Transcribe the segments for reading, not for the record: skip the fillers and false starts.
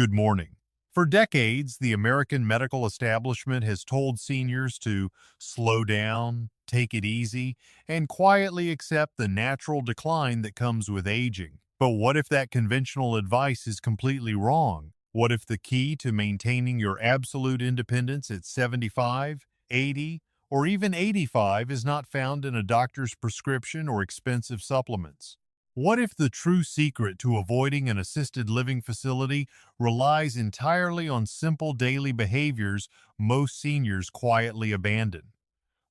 Good morning. For decades, the American medical establishment has told seniors to slow down, take it easy, and quietly accept the natural decline that comes with aging. But what if that conventional advice is completely wrong? What if the key to maintaining your absolute independence at 75, 80, or even 85 is not found in a doctor's prescription or expensive supplements? What if the true secret to avoiding an assisted living facility relies entirely on simple daily behaviors most seniors quietly abandon?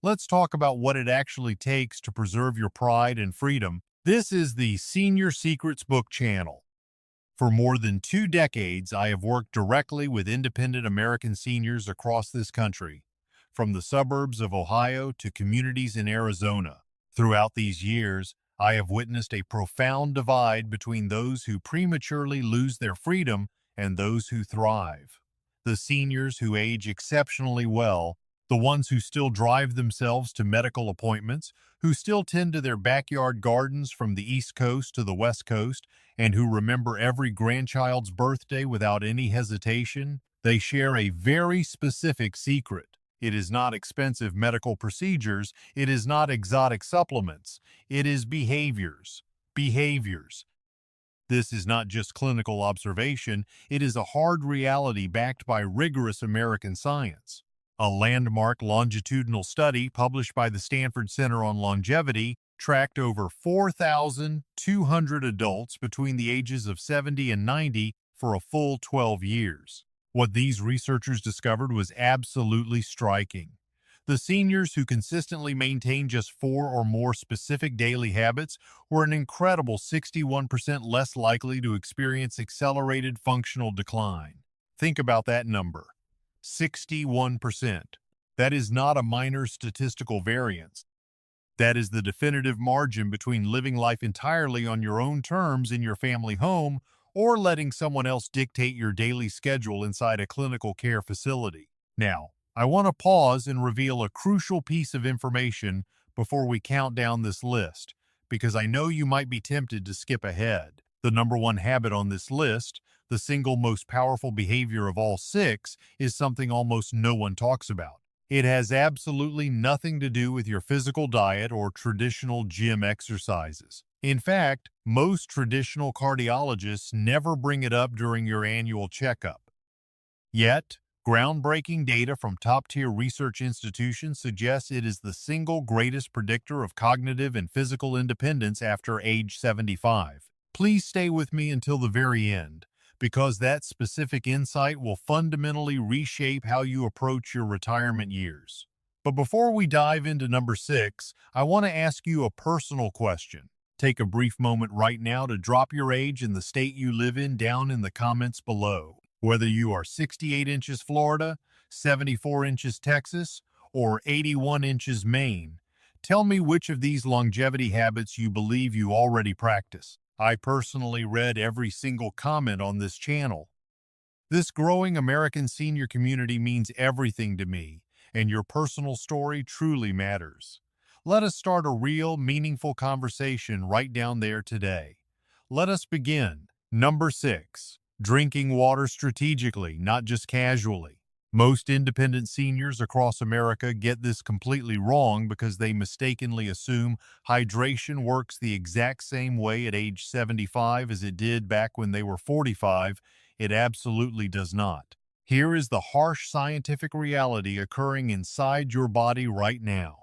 Let's talk about what it actually takes to preserve your pride and freedom. This is the Senior Secrets Book channel. For more than 2 decades, I have worked directly with independent American seniors across this country, from the suburbs of Ohio to communities in Arizona. Throughout these years, I have witnessed a profound divide between those who prematurely lose their freedom and those who thrive. The seniors who age exceptionally well, the ones who still drive themselves to medical appointments, who still tend to their backyard gardens from the East Coast to the West Coast, and who remember every grandchild's birthday without any hesitation, they share a very specific secret. It is not expensive medical procedures. It is not exotic supplements. It is behaviors. Behaviors. This is not just clinical observation. It is a hard reality backed by rigorous American science. A landmark longitudinal study published by the Stanford Center on Longevity tracked over 4,200 adults between the ages of 70 and 90 for a full 12 years. What these researchers discovered was absolutely striking. The seniors who consistently maintained just 4 or more specific daily habits were an incredible 61% less likely to experience accelerated functional decline. Think about that number. 61%. That is not a minor statistical variance. That is the definitive margin between living life entirely on your own terms in your family home or letting someone else dictate your daily schedule inside a clinical care facility. Now, I want to pause and reveal a crucial piece of information before we count down this list, because I know you might be tempted to skip ahead. The number one habit on this list, the single most powerful behavior of all 6, is something almost no one talks about. It has absolutely nothing to do with your physical diet or traditional gym exercises. In fact, most traditional cardiologists never bring it up during your annual checkup. Yet, groundbreaking data from top-tier research institutions suggests it is the single greatest predictor of cognitive and physical independence after age 75. Please stay with me until the very end, because that specific insight will fundamentally reshape how you approach your retirement years. But before we dive into number 6, I want to ask you a personal question. Take a brief moment right now to drop your age and the state you live in down in the comments below. Whether you are 68 inches Florida, 74 inches Texas, or 81 inches Maine, tell me which of these longevity habits you believe you already practice. I personally read every single comment on this channel. This growing American senior community means everything to me, and your personal story truly matters. Let us start a real, meaningful conversation right down there today. Let us begin. Number 6. Drinking water strategically, not just casually. Most independent seniors across America get this completely wrong because they mistakenly assume hydration works the exact same way at age 75 as it did back when they were 45. It absolutely does not. Here is the harsh scientific reality occurring inside your body right now.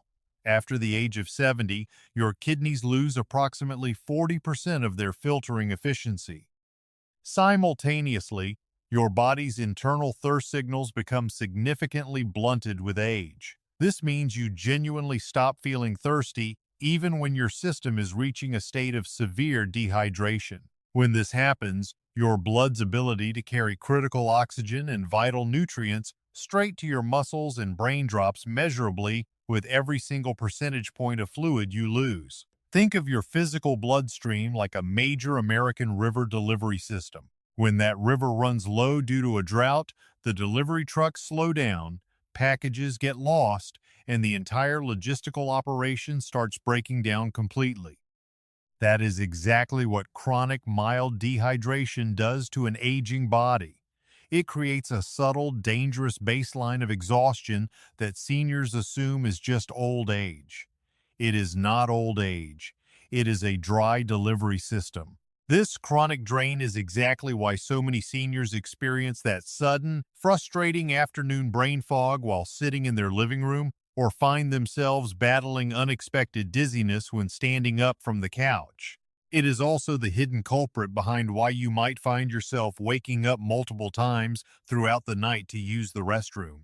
After the age of 70, your kidneys lose approximately 40% of their filtering efficiency. Simultaneously, your body's internal thirst signals become significantly blunted with age. This means you genuinely stop feeling thirsty even when your system is reaching a state of severe dehydration. When this happens, your blood's ability to carry critical oxygen and vital nutrients straight to your muscles and brain drops measurably with every single percentage point of fluid you lose. Think of your physical bloodstream like a major American river delivery system. When that river runs low due to a drought, the delivery trucks slow down, packages get lost, and the entire logistical operation starts breaking down completely. That is exactly what chronic mild dehydration does to an aging body. It creates a subtle, dangerous baseline of exhaustion that seniors assume is just old age. It is not old age. It is a dry delivery system. This chronic drain is exactly why so many seniors experience that sudden, frustrating afternoon brain fog while sitting in their living room, or find themselves battling unexpected dizziness when standing up from the couch. It is also the hidden culprit behind why you might find yourself waking up multiple times throughout the night to use the restroom.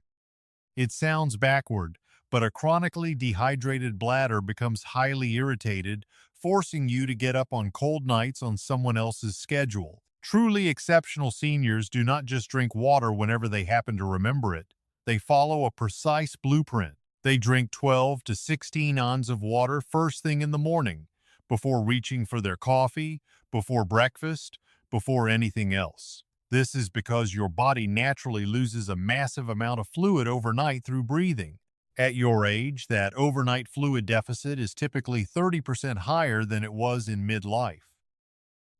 It sounds backward, but a chronically dehydrated bladder becomes highly irritated, forcing you to get up on cold nights on someone else's schedule. Truly exceptional seniors do not just drink water whenever they happen to remember it. They follow a precise blueprint. They drink 12 to 16 ounces of water first thing in the morning, before reaching for their coffee, before breakfast, before anything else. This is because your body naturally loses a massive amount of fluid overnight through breathing. At your age, that overnight fluid deficit is typically 30% higher than it was in midlife.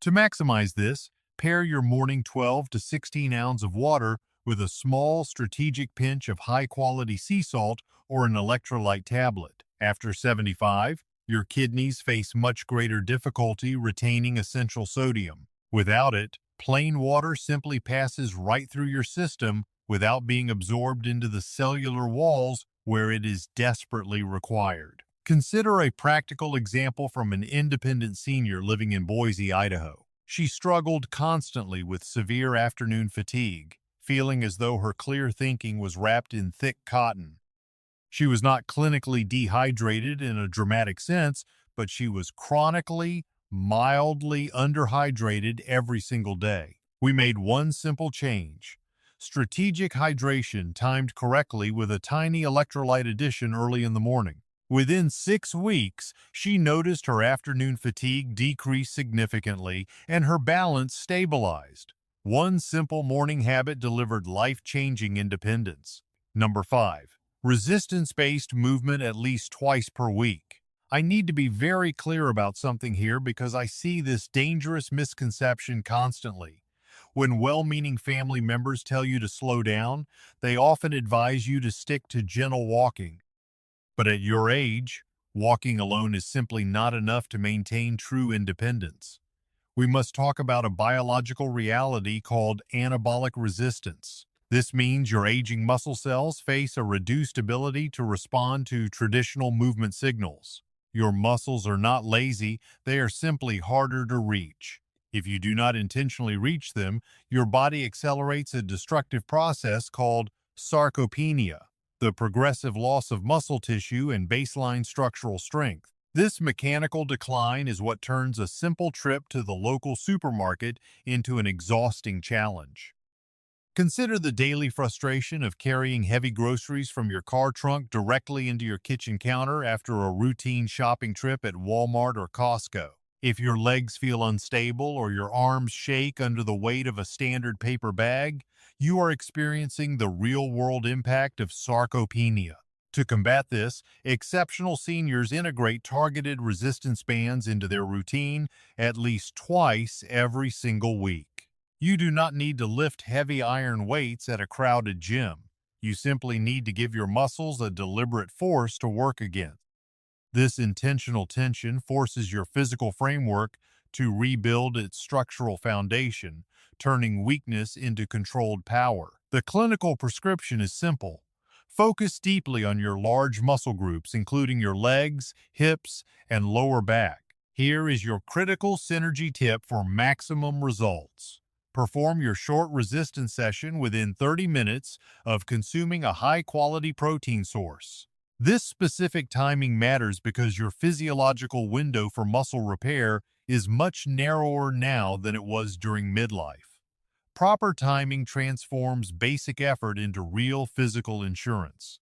To maximize this, pair your morning 12 to 16 ounces of water with a small strategic pinch of high-quality sea salt or an electrolyte tablet. After 75, your kidneys face much greater difficulty retaining essential sodium. Without it, plain water simply passes right through your system without being absorbed into the cellular walls where it is desperately required. Consider a practical example from an independent senior living in Boise, Idaho. She struggled constantly with severe afternoon fatigue, feeling as though her clear thinking was wrapped in thick cotton. She was not clinically dehydrated in a dramatic sense, but she was chronically, mildly underhydrated every single day. We made one simple change: strategic hydration timed correctly with a tiny electrolyte addition early in the morning. Within 6 weeks, she noticed her afternoon fatigue decrease significantly and her balance stabilized. One simple morning habit delivered life-changing independence. Number 5. Resistance-based movement at least twice per week. I need to be very clear about something here because I see this dangerous misconception constantly. When well-meaning family members tell you to slow down, they often advise you to stick to gentle walking. But at your age, walking alone is simply not enough to maintain true independence. We must talk about a biological reality called anabolic resistance. This means your aging muscle cells face a reduced ability to respond to traditional movement signals. Your muscles are not lazy, they are simply harder to reach. If you do not intentionally reach them, your body accelerates a destructive process called sarcopenia, the progressive loss of muscle tissue and baseline structural strength. This mechanical decline is what turns a simple trip to the local supermarket into an exhausting challenge. Consider the daily frustration of carrying heavy groceries from your car trunk directly into your kitchen counter after a routine shopping trip at Walmart or Costco. If your legs feel unstable or your arms shake under the weight of a standard paper bag, you are experiencing the real-world impact of sarcopenia. To combat this, exceptional seniors integrate targeted resistance bands into their routine at least twice every single week. You do not need to lift heavy iron weights at a crowded gym. You simply need to give your muscles a deliberate force to work against. This intentional tension forces your physical framework to rebuild its structural foundation, turning weakness into controlled power. The clinical prescription is simple. Focus deeply on your large muscle groups, including your legs, hips, and lower back. Here is your critical synergy tip for maximum results. Perform your short resistance session within 30 minutes of consuming a high-quality protein source. This specific timing matters because your physiological window for muscle repair is much narrower now than it was during midlife. Proper timing transforms basic effort into real physical insurance.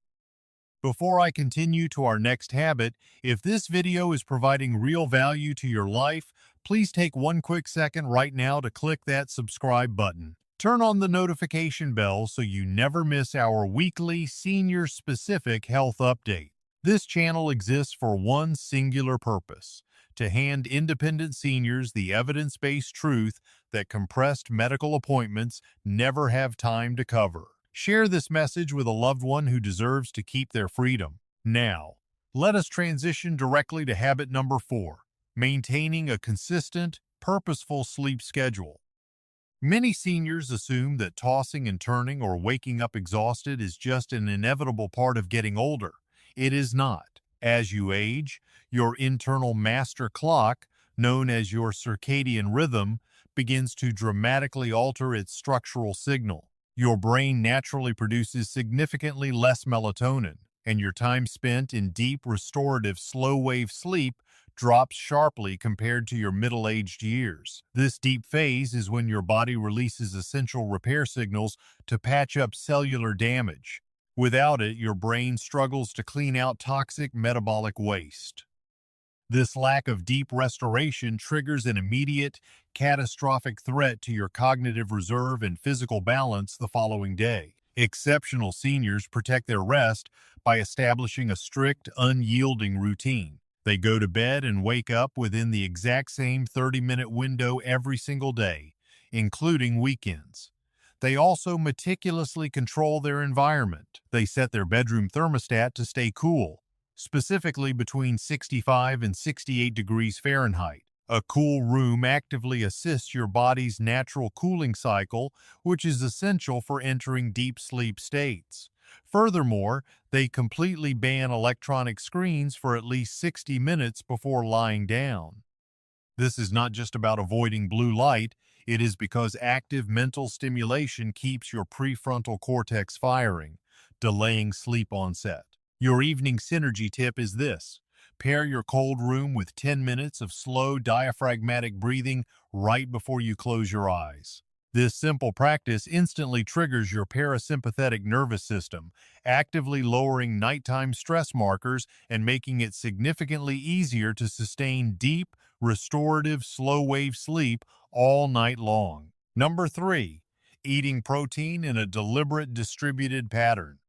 Before I continue to our next habit, if this video is providing real value to your life, please take one quick second right now to click that subscribe button. Turn on the notification bell so you never miss our weekly senior-specific health update. This channel exists for one singular purpose: to hand independent seniors the evidence-based truth that compressed medical appointments never have time to cover. Share this message with a loved one who deserves to keep their freedom. Now, let us transition directly to habit number 4, maintaining a consistent, purposeful sleep schedule. Many seniors assume that tossing and turning or waking up exhausted is just an inevitable part of getting older. It is not. As you age, your internal master clock, known as your circadian rhythm, begins to dramatically alter its structural signal. Your brain naturally produces significantly less melatonin, and your time spent in deep, restorative, slow-wave sleep drops sharply compared to your middle-aged years. This deep phase is when your body releases essential repair signals to patch up cellular damage. Without it, your brain struggles to clean out toxic metabolic waste. This lack of deep restoration triggers an immediate, catastrophic threat to your cognitive reserve and physical balance the following day. Exceptional seniors protect their rest by establishing a strict, unyielding routine. They go to bed and wake up within the exact same 30-minute window every single day, including weekends. They also meticulously control their environment. They set their bedroom thermostat to stay cool, specifically between 65 and 68 degrees Fahrenheit. A cool room actively assists your body's natural cooling cycle, which is essential for entering deep sleep states. Furthermore, they completely ban electronic screens for at least 60 minutes before lying down. This is not just about avoiding blue light, it is because active mental stimulation keeps your prefrontal cortex firing, delaying sleep onset. Your evening synergy tip is this: pair your cold room with 10 minutes of slow diaphragmatic breathing right before you close your eyes. This simple practice instantly triggers your parasympathetic nervous system, actively lowering nighttime stress markers and making it significantly easier to sustain deep, restorative, slow-wave sleep all night long. Number 3, eating protein in a deliberate, distributed pattern.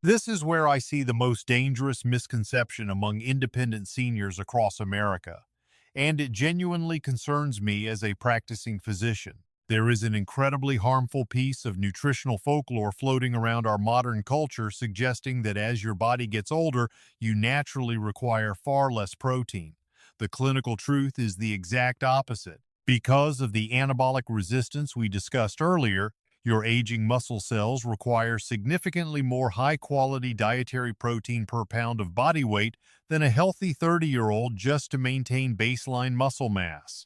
This is where I see the most dangerous misconception among independent seniors across America, and it genuinely concerns me as a practicing physician. There is an incredibly harmful piece of nutritional folklore floating around our modern culture suggesting that as your body gets older, you naturally require far less protein. The clinical truth is the exact opposite. Because of the anabolic resistance we discussed earlier, your aging muscle cells require significantly more high-quality dietary protein per pound of body weight than a healthy 30-year-old just to maintain baseline muscle mass.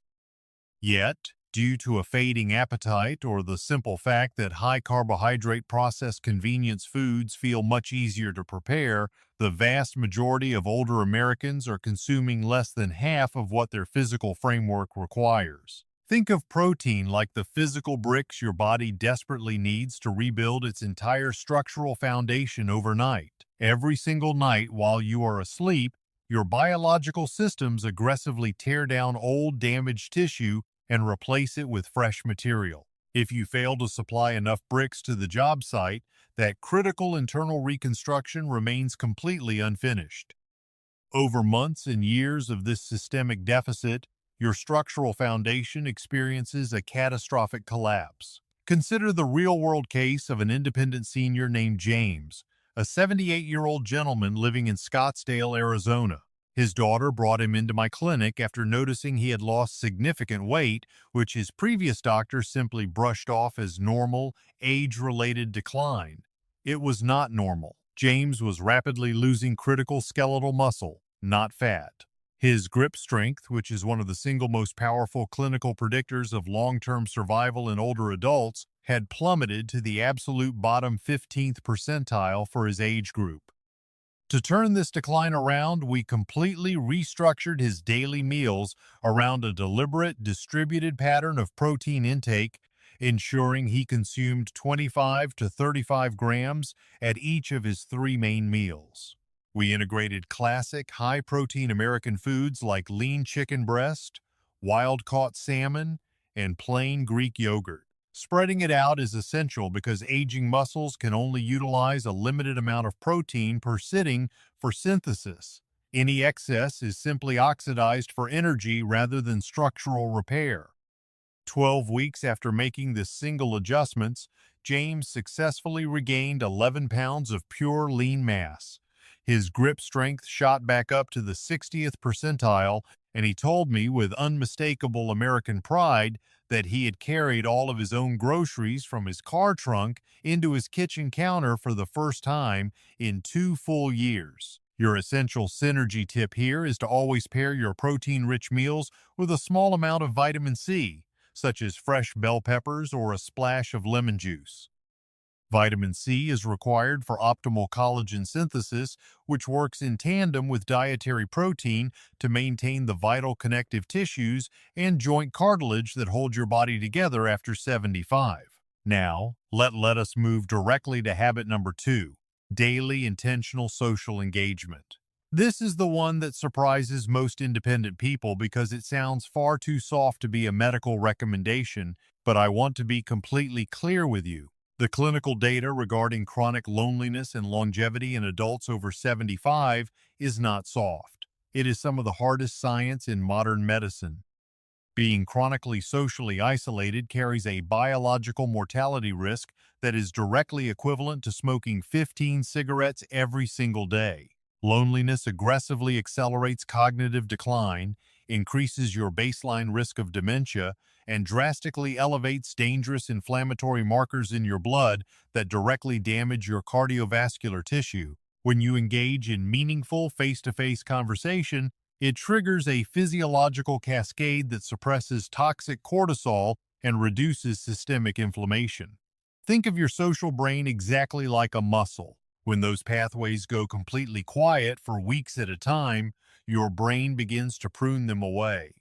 Yet, due to a fading appetite or the simple fact that high-carbohydrate processed convenience foods feel much easier to prepare, the vast majority of older Americans are consuming less than half of what their physical framework requires. Think of protein like the physical bricks your body desperately needs to rebuild its entire structural foundation overnight. Every single night while you are asleep, your biological systems aggressively tear down old, damaged tissue and replace it with fresh material. If you fail to supply enough bricks to the job site, that critical internal reconstruction remains completely unfinished. Over months and years of this systemic deficit, your structural foundation experiences a catastrophic collapse. Consider the real-world case of an independent senior named James, a 78-year-old gentleman living in Scottsdale, Arizona. His daughter brought him into my clinic after noticing he had lost significant weight, which his previous doctor simply brushed off as normal, age-related decline. It was not normal. James was rapidly losing critical skeletal muscle, not fat. His grip strength, which is one of the single most powerful clinical predictors of long-term survival in older adults, had plummeted to the absolute bottom 15th percentile for his age group. To turn this decline around, we completely restructured his daily meals around a deliberate, distributed pattern of protein intake, ensuring he consumed 25 to 35 grams at each of his 3 main meals. We integrated classic, high-protein American foods like lean chicken breast, wild-caught salmon, and plain Greek yogurt. Spreading it out is essential because aging muscles can only utilize a limited amount of protein per sitting for synthesis. Any excess is simply oxidized for energy rather than structural repair. 12 weeks after making this single adjustments, James successfully regained 11 pounds of pure lean mass. His grip strength shot back up to the 60th percentile, and he told me with unmistakable American pride that he had carried all of his own groceries from his car trunk into his kitchen counter for the first time in 2 full years. Your essential synergy tip here is to always pair your protein-rich meals with a small amount of vitamin C, such as fresh bell peppers or a splash of lemon juice. Vitamin C is required for optimal collagen synthesis, which works in tandem with dietary protein to maintain the vital connective tissues and joint cartilage that hold your body together after 75. Now, let us move directly to habit number 2, daily intentional social engagement. This is the one that surprises most independent people because it sounds far too soft to be a medical recommendation, but I want to be completely clear with you. The clinical data regarding chronic loneliness and longevity in adults over 75 is not soft. It is some of the hardest science in modern medicine. Being chronically socially isolated carries a biological mortality risk that is directly equivalent to smoking 15 cigarettes every single day. Loneliness aggressively accelerates cognitive decline, increases your baseline risk of dementia, and drastically elevates dangerous inflammatory markers in your blood that directly damage your cardiovascular tissue. When you engage in meaningful face-to-face conversation, it triggers a physiological cascade that suppresses toxic cortisol and reduces systemic inflammation. Think of your social brain exactly like a muscle. When those pathways go completely quiet for weeks at a time, your brain begins to prune them away.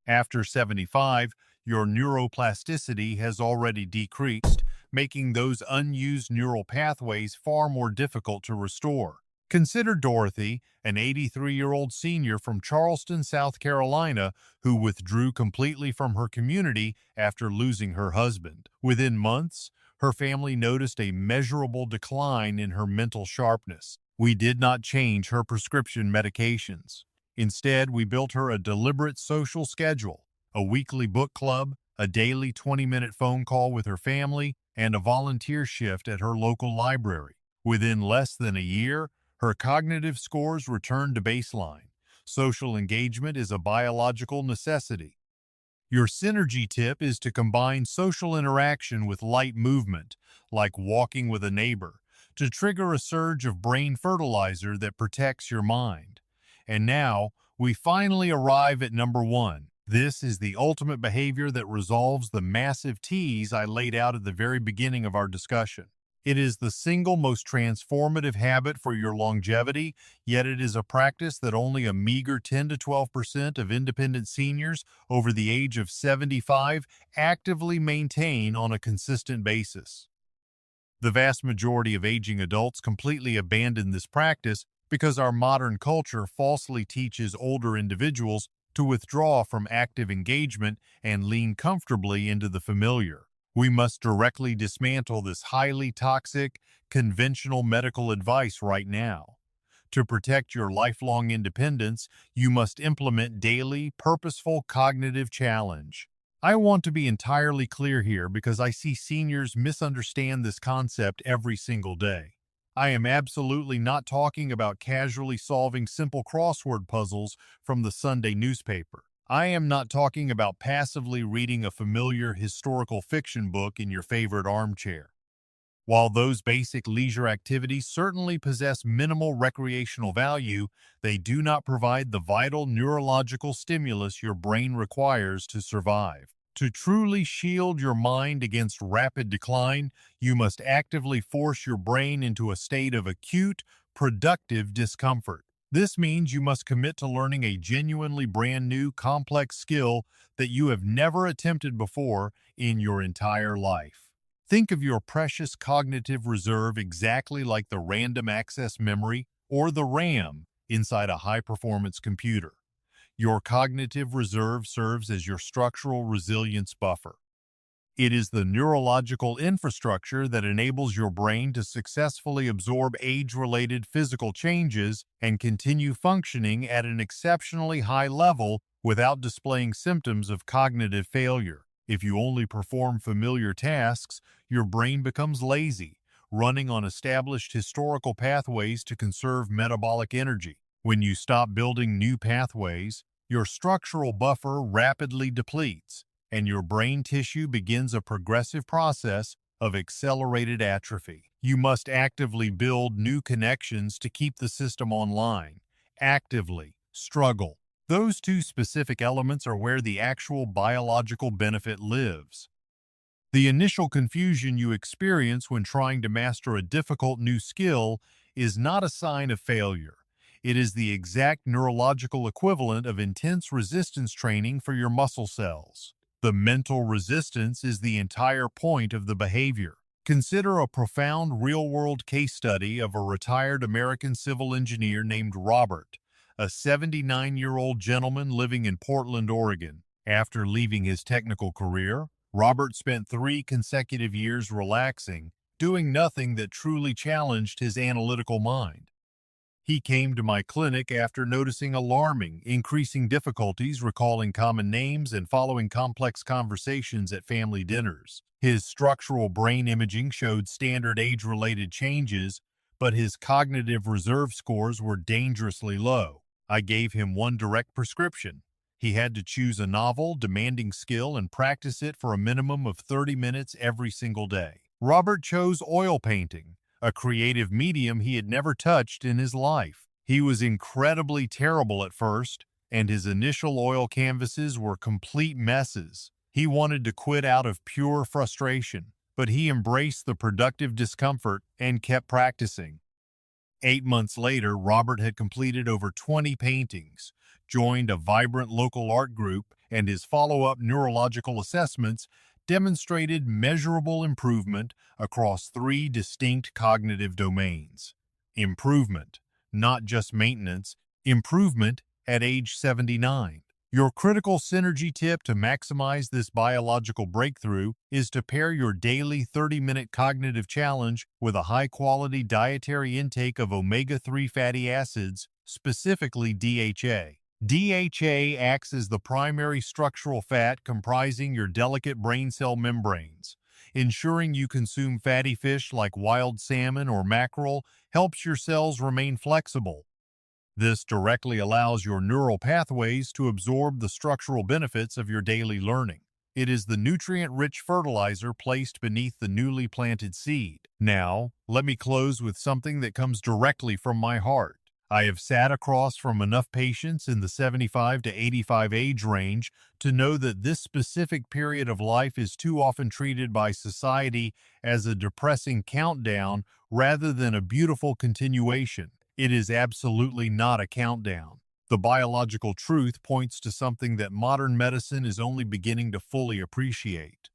After 75, your neuroplasticity has already decreased, making those unused neural pathways far more difficult to restore. Consider Dorothy, an 83-year-old senior from Charleston, South Carolina, who withdrew completely from her community after losing her husband. Within months, her family noticed a measurable decline in her mental sharpness. We did not change her prescription medications. Instead, we built her a deliberate social schedule, a weekly book club, a daily 20-minute phone call with her family, and a volunteer shift at her local library. Within less than a year, her cognitive scores returned to baseline. Social engagement is a biological necessity. Your synergy tip is to combine social interaction with light movement, like walking with a neighbor, to trigger a surge of brain fertilizer that protects your mind. And now, we finally arrive at number 1. This is the ultimate behavior that resolves the massive tease I laid out at the very beginning of our discussion. It is the single most transformative habit for your longevity, yet it is a practice that only a meager 10 to 12% of independent seniors over the age of 75 actively maintain on a consistent basis. The vast majority of aging adults completely abandon this practice because our modern culture falsely teaches older individuals to withdraw from active engagement and lean comfortably into the familiar. We must directly dismantle this highly toxic, conventional medical advice right now. To protect your lifelong independence, you must implement daily, purposeful cognitive challenge. I want to be entirely clear here because I see seniors misunderstand this concept every single day. I am absolutely not talking about casually solving simple crossword puzzles from the Sunday newspaper. I am not talking about passively reading a familiar historical fiction book in your favorite armchair. While those basic leisure activities certainly possess minimal recreational value, they do not provide the vital neurological stimulus your brain requires to survive. To truly shield your mind against rapid decline, you must actively force your brain into a state of acute, productive discomfort. This means you must commit to learning a genuinely brand new, complex skill that you have never attempted before in your entire life. Think of your precious cognitive reserve exactly like the random access memory, or the RAM, inside a high-performance computer. Your cognitive reserve serves as your structural resilience buffer. It is the neurological infrastructure that enables your brain to successfully absorb age-related physical changes and continue functioning at an exceptionally high level without displaying symptoms of cognitive failure. If you only perform familiar tasks, your brain becomes lazy, running on established historical pathways to conserve metabolic energy. When you stop building new pathways, your structural buffer rapidly depletes, and your brain tissue begins a progressive process of accelerated atrophy. You must actively build new connections to keep the system online. Actively struggle. Those two specific elements are where the actual biological benefit lives. The initial confusion you experience when trying to master a difficult new skill is not a sign of failure. It is the exact neurological equivalent of intense resistance training for your muscle cells. The mental resistance is the entire point of the behavior. Consider a profound real-world case study of a retired American civil engineer named Robert, a 79-year-old gentleman living in Portland, Oregon. After leaving his technical career, Robert spent 3 consecutive years relaxing, doing nothing that truly challenged his analytical mind. He came to my clinic after noticing alarming, increasing difficulties recalling common names and following complex conversations at family dinners. His structural brain imaging showed standard age-related changes, but his cognitive reserve scores were dangerously low. I gave him one direct prescription. He had to choose a novel, demanding skill and practice it for a minimum of 30 minutes every single day. Robert chose oil painting, a creative medium he had never touched in his life. He was incredibly terrible at first, and his initial oil canvases were complete messes. He wanted to quit out of pure frustration, but he embraced the productive discomfort and kept practicing. 8 months later, Robert had completed over 20 paintings, joined a vibrant local art group, and his follow-up neurological assessments demonstrated measurable improvement across 3 distinct cognitive domains. Improvement, not just maintenance, improvement at age 79. Your critical synergy tip to maximize this biological breakthrough is to pair your daily 30-minute cognitive challenge with a high-quality dietary intake of omega-3 fatty acids, specifically DHA. DHA acts as the primary structural fat comprising your delicate brain cell membranes. Ensuring you consume fatty fish like wild salmon or mackerel helps your cells remain flexible. This directly allows your neural pathways to absorb the structural benefits of your daily learning. It is the nutrient-rich fertilizer placed beneath the newly planted seed. Now, let me close with something that comes directly from my heart. I have sat across from enough patients in the 75 to 85 age range to know that this specific period of life is too often treated by society as a depressing countdown rather than a beautiful continuation. It is absolutely not a countdown. The biological truth points to something that modern medicine is only beginning to fully appreciate.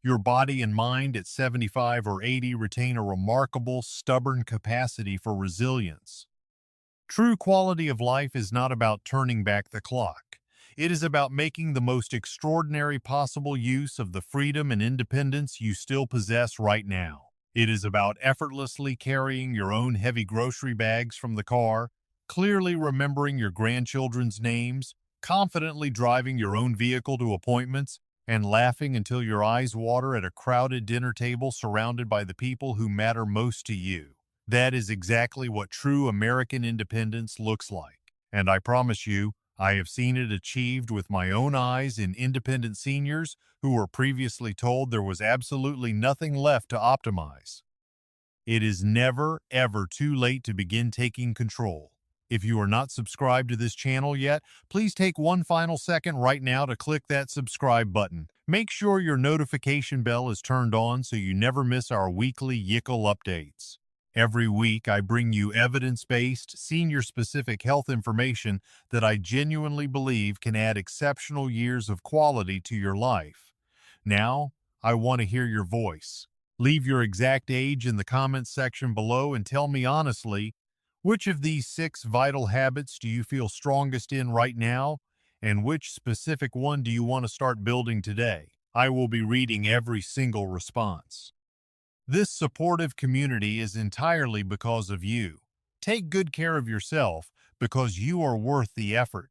Your body and mind at 75 or 80 retain a remarkable, stubborn capacity for resilience. True quality of life is not about turning back the clock. It is about making the most extraordinary possible use of the freedom and independence you still possess right now. It is about effortlessly carrying your own heavy grocery bags from the car, clearly remembering your grandchildren's names, confidently driving your own vehicle to appointments, and laughing until your eyes water at a crowded dinner table surrounded by the people who matter most to you. That is exactly what true American independence looks like. And I promise you, I have seen it achieved with my own eyes in independent seniors who were previously told there was absolutely nothing left to optimize. It is never, ever too late to begin taking control. If you are not subscribed to this channel yet, please take one final second right now to click that subscribe button. Make sure your notification bell is turned on so you never miss our weekly Yickle updates. Every week, I bring you evidence-based, senior-specific health information that I genuinely believe can add exceptional years of quality to your life. Now, I want to hear your voice. Leave your exact age in the comments section below and tell me honestly, which of these 6 vital habits do you feel strongest in right now, and which specific one do you want to start building today? I will be reading every single response. This supportive community is entirely because of you. Take good care of yourself because you are worth the effort.